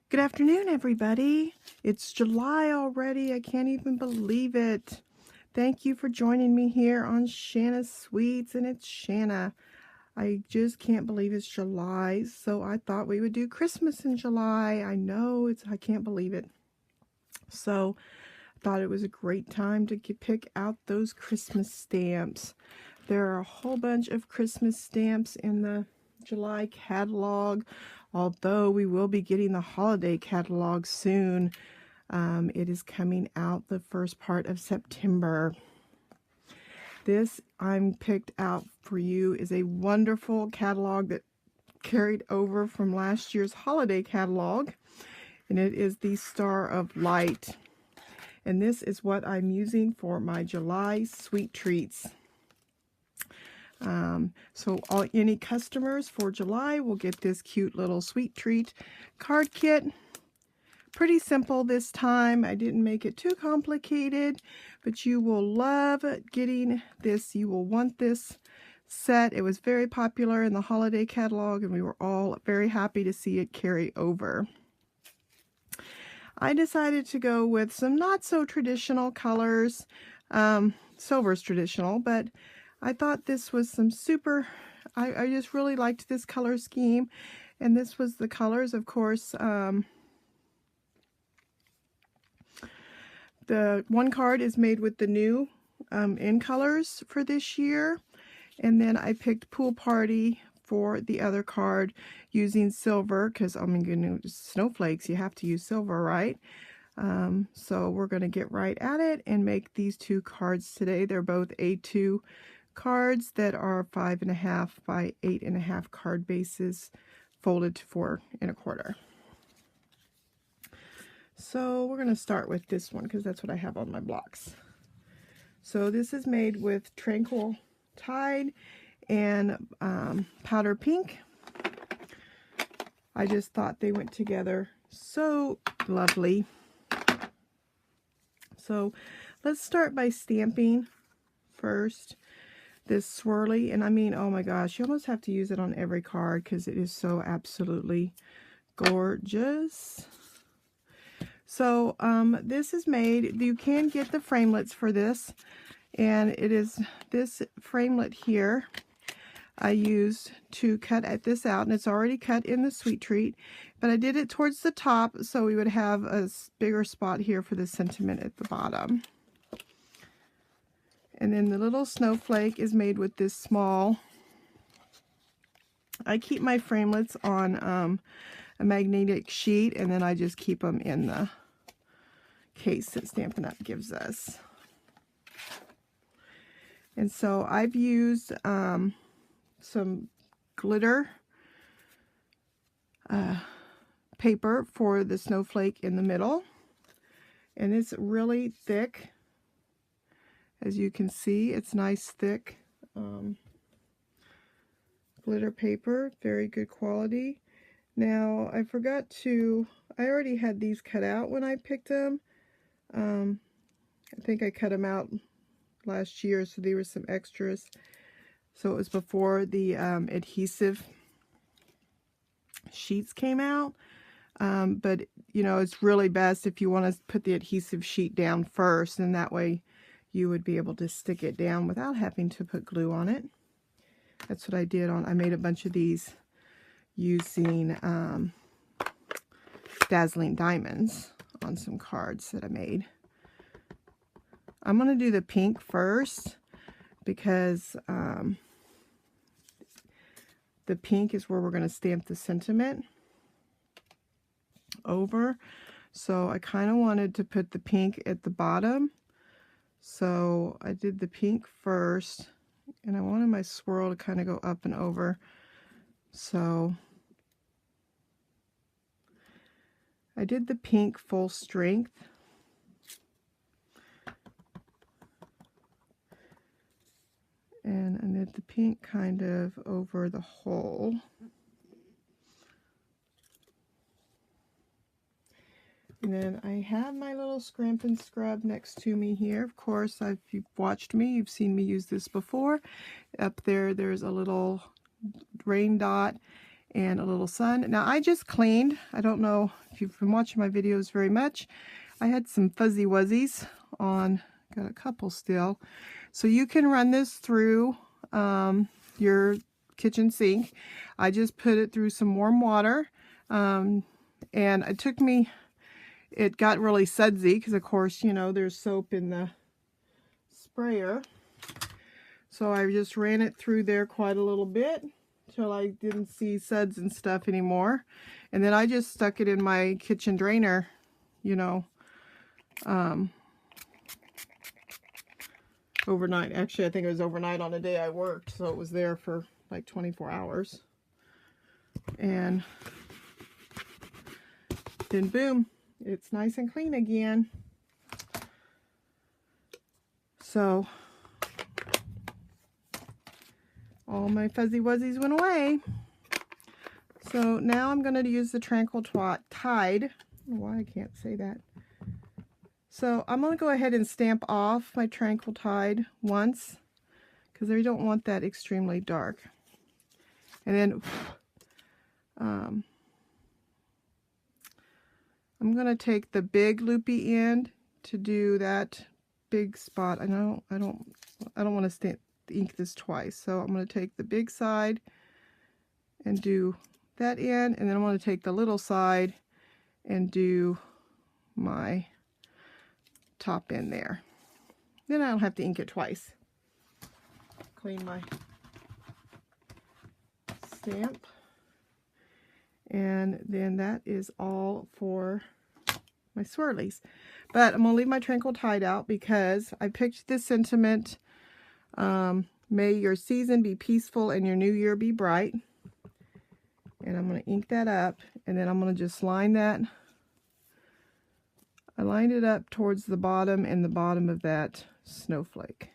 Good afternoon, everybody. It's July already. I can't even believe it. Thank you for joining me here on Shanna Sweets, and it's Shanna. I just can't believe it's July, so I thought we would do Christmas in July. I know I can't believe it. So I thought it was a great time to pick out those Christmas stamps. There are a whole bunch of Christmas stamps in the July catalog, although we will be getting the holiday catalog soon. It is coming out the first part of September. This I'm picked out for you is a wonderful catalog that carried over from last year's holiday catalog, and it is the Star of Light. And this is what I'm using for my July sweet treats. So any customers for July will get this cute little sweet treat card kit. Pretty simple this time. I didn't make it too complicated, but you will love getting this. You will want this set. It was very popular in the holiday catalog, and we were all very happy to see it carry over. I decided to go with some not so traditional colors. Silver's traditional, but I thought this was some super, I just really liked this color scheme. And this was the colors, of course. The one card is made with the new in colors for this year. And then I picked Pool Party for the other card using silver, because I mean, snowflakes, you have to use silver, right? So we're going to get right at it and make these two cards today. They're both A2 cards that are 5.5 by 8.5 card bases, folded to 4 1/4. So we're going to start with this one because that's what I have on my blocks. So this is made with Tranquil Tide and Powder Pink. I just thought they went together so lovely. So let's start by stamping first this swirly, and I mean, oh my gosh, you almost have to use it on every card because it is so absolutely gorgeous. So this is made, you can get the framelits for this, and it is this framelit here I used to cut this out, and it's already cut in the sweet treat, but I did it towards the top so we would have a bigger spot here for the sentiment at the bottom. And then the little snowflake is made with this small, I keep my framelits on a magnetic sheet, and then I just keep them in the case that Stampin' Up! Gives us. And so I've used some glitter paper for the snowflake in the middle, and it's really thick. As you can see, it's nice thick glitter paper, very good quality. Now I forgot to, I already had these cut out when I picked them. I think I cut them out last year, so there were some extras. So it was before the adhesive sheets came out. But you know, it's really best if you want to put the adhesive sheet down first, and that way you would be able to stick it down without having to put glue on it. That's what I did I made a bunch of these using Dazzling Diamonds on some cards that I made. I'm going to do the pink first because the pink is where we're going to stamp the sentiment over. So I kind of wanted to put the pink at the bottom. So I did the pink first, and I wanted my swirl to kind of go up and over. So I did the pink full strength. And I did the pink kind of over the whole. And then I have my little Scrimp and Scrub next to me here. Of course, if you've watched me, you've seen me use this before. Up there, there's a little rain dot, and a little sun. Now I just cleaned. I don't know if you've been watching my videos very much. I had some Fuzzy Wuzzies on, got a couple still. So you can run this through your kitchen sink. I just put it through some warm water, and it took me, it got really sudsy because of course, you know, there's soap in the sprayer. So I just ran it through there quite a little bit till I didn't see suds and stuff anymore. And then I just stuck it in my kitchen drainer, you know, overnight. Actually, I think it was overnight on the day I worked, so it was there for like 24 hours. And then boom, it's nice and clean again. So all my Fuzzy Wuzzies went away. So now I'm going to use the Tranquil Tide. I don't know why I can't say that. So I'm going to go ahead and stamp off my Tranquil Tide once, because I don't want that extremely dark. And then I'm going to take the big loopy end to do that big spot. I don't want to ink this twice, so I'm going to take the big side and do that end, and then I'm going to take the little side and do my top end there. Then I don't have to ink it twice. Clean my stamp, and then that is all for my swirlies. But I'm going to leave my Tranquil Tide out because I picked this sentiment, may your season be peaceful and your new year be bright. And I'm going to ink that up, and then I'm going to just line that. I lined it up towards the bottom and the bottom of that snowflake.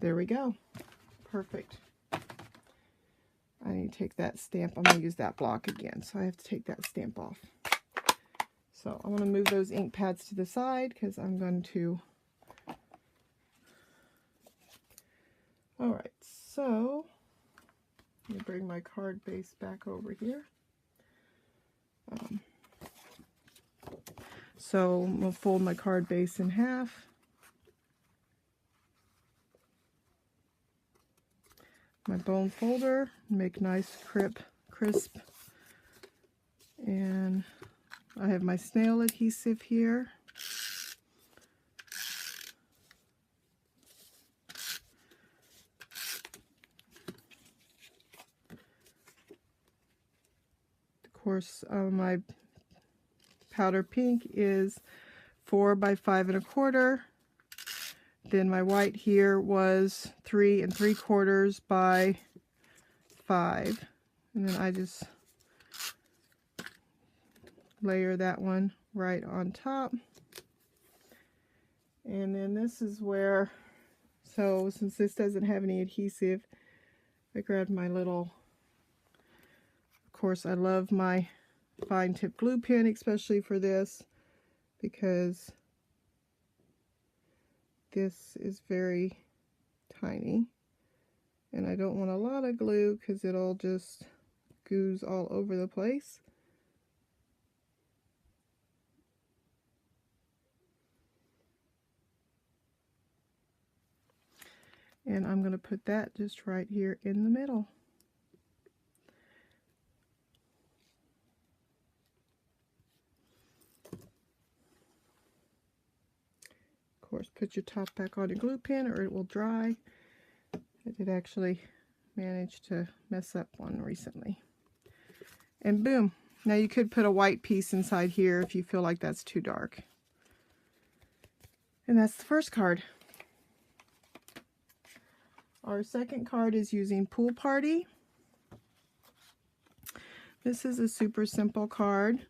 There we go. Perfect. I need to take that stamp. I'm going to use that block again, so I have to take that stamp off. So I'm going to move those ink pads to the side because I'm going to... Alright, so let me bring my card base back over here. So I'm going to fold my card base in half. My bone folder, make nice crisp. And I have my snail adhesive here. Of course, my powder pink is 4 by 5 1/4. Then my white here was 3 3/4 by 5. And then I just layer that one right on top. And then this is where, so since this doesn't have any adhesive, I grabbed my little, of course I love my fine tip glue pen, especially for this, because this is very tiny and I don't want a lot of glue because it'll just goose all over the place. And I'm going to put that just right here in the middle. Of course, put your top back on your glue pen or it will dry. I did actually manage to mess up one recently. And boom. Now you could put a white piece inside here if you feel like that's too dark. And that's the first card. Our second card is using Pool Party. This is a super simple card.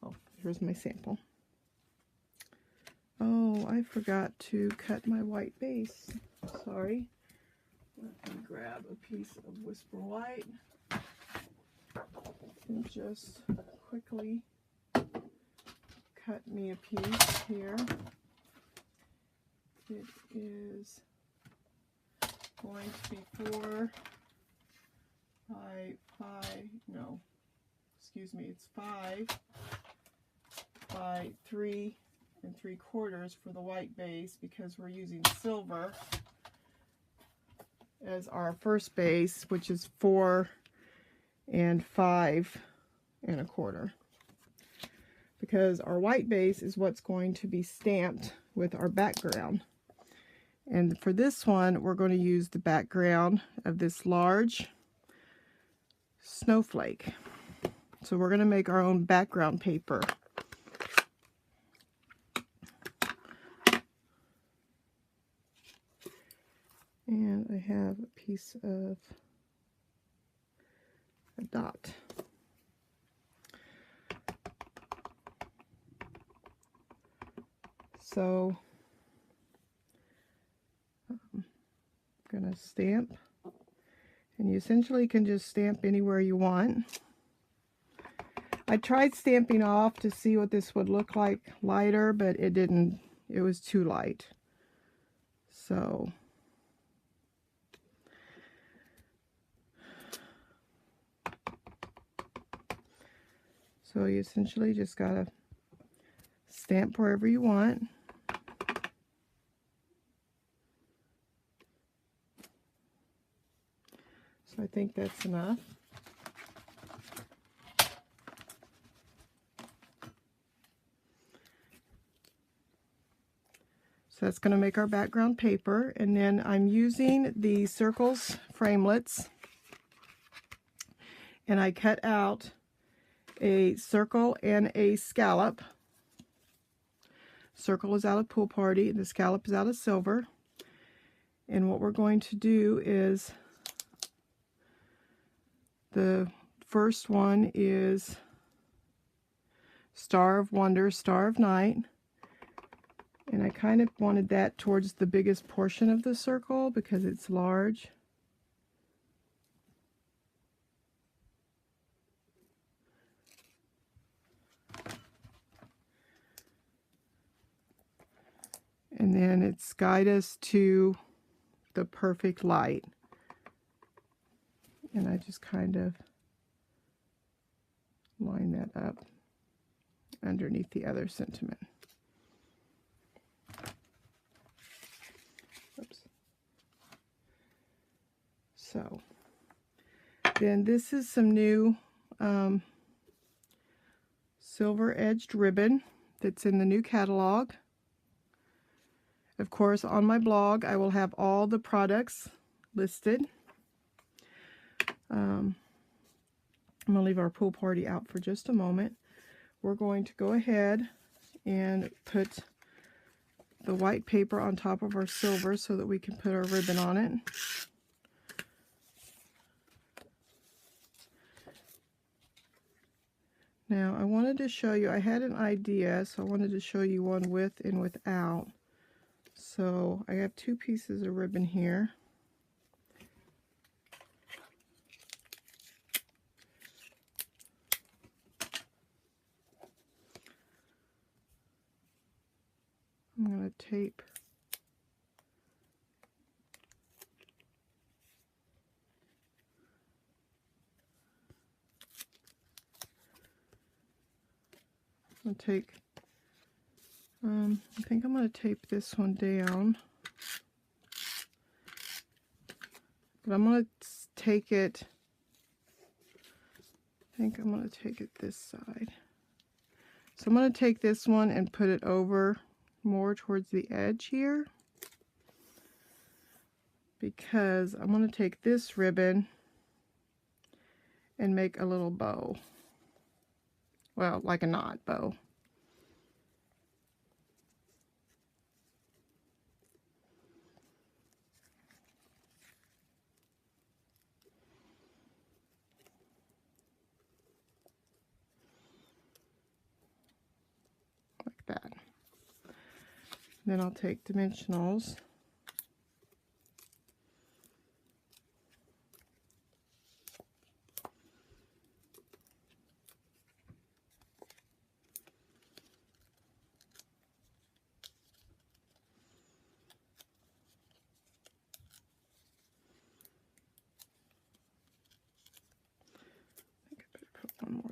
Oh, here's my sample. Oh, I forgot to cut my white base. Sorry. Let me grab a piece of Whisper White and just quickly cut me a piece here. It is going to be 4 by 5, no, excuse me, it's 5 by 3 3/4 for the white base, because we're using silver as our first base, which is 4 and 5 1/4. Because our white base is what's going to be stamped with our background. And for this one, we're going to use the background of this large snowflake. So we're going to make our own background paper. And I have a piece of a dot. So I'm going to stamp, and you essentially can just stamp anywhere you want. I tried stamping off to see what this would look like lighter, but it didn't, it was too light. So you essentially just gotta stamp wherever you want. So I think that's enough. So that's going to make our background paper. And then I'm using the Circles framelets, and I cut out a circle and a scallop. Circle is out of Pool Party, the scallop is out of Silver. And what we're going to do is, the first one is Star of Wonder, Star of Night. And I kind of wanted that towards the biggest portion of the circle because it's large. And then it's guide us to the perfect light. And I just kind of line that up underneath the other sentiment. Oops. So then this is some new silver edged ribbon that's in the new catalog. Of course, on my blog, I will have all the products listed. I'm going to leave our Pool Party out for just a moment. We're going to go ahead and put the white paper on top of our silver so that we can put our ribbon on it. Now, I wanted to show you, I had an idea, so I wanted to show you one with and without. So I have 2 pieces of ribbon here. I'm going to tape I think I'm going to tape this one down, but I'm going to take it, I think I'm going to take it this side. So I'm going to take this one and put it over more towards the edge here, because I'm going to take this ribbon and make a little bow. Well, like a knot bow. Like that. Then I'll take dimensionals.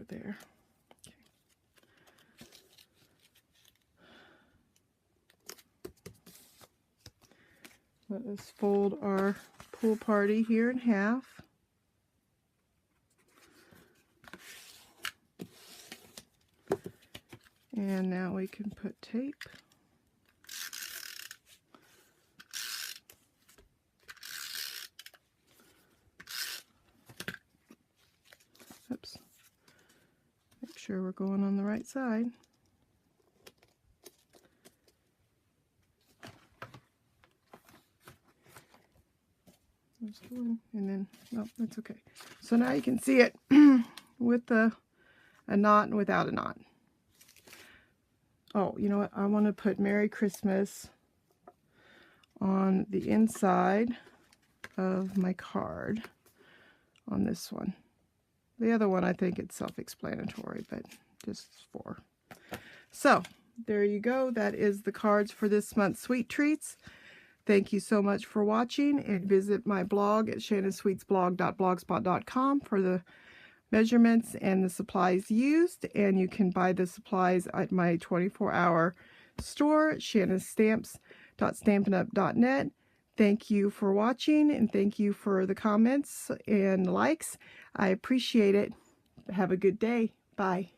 there. Let us fold our pool party here in half. And now we can put tape. Oops. Make sure we're going on the right side. There's one, and then, no, that's okay. So now you can see it with a knot and without a knot. Oh, you know what? I want to put Merry Christmas on the inside of my card on this one. The other one, I think it's self-explanatory, but just for. So, there you go. That is the cards for this month's Sweet Treats. Thank you so much for watching, and visit my blog at shanasweetsblog.blogspot.com for the measurements and the supplies used. And you can buy the supplies at my 24-hour store, shanastamps.stampinup.net. Thank you for watching, and thank you for the comments and likes. I appreciate it. Have a good day. Bye.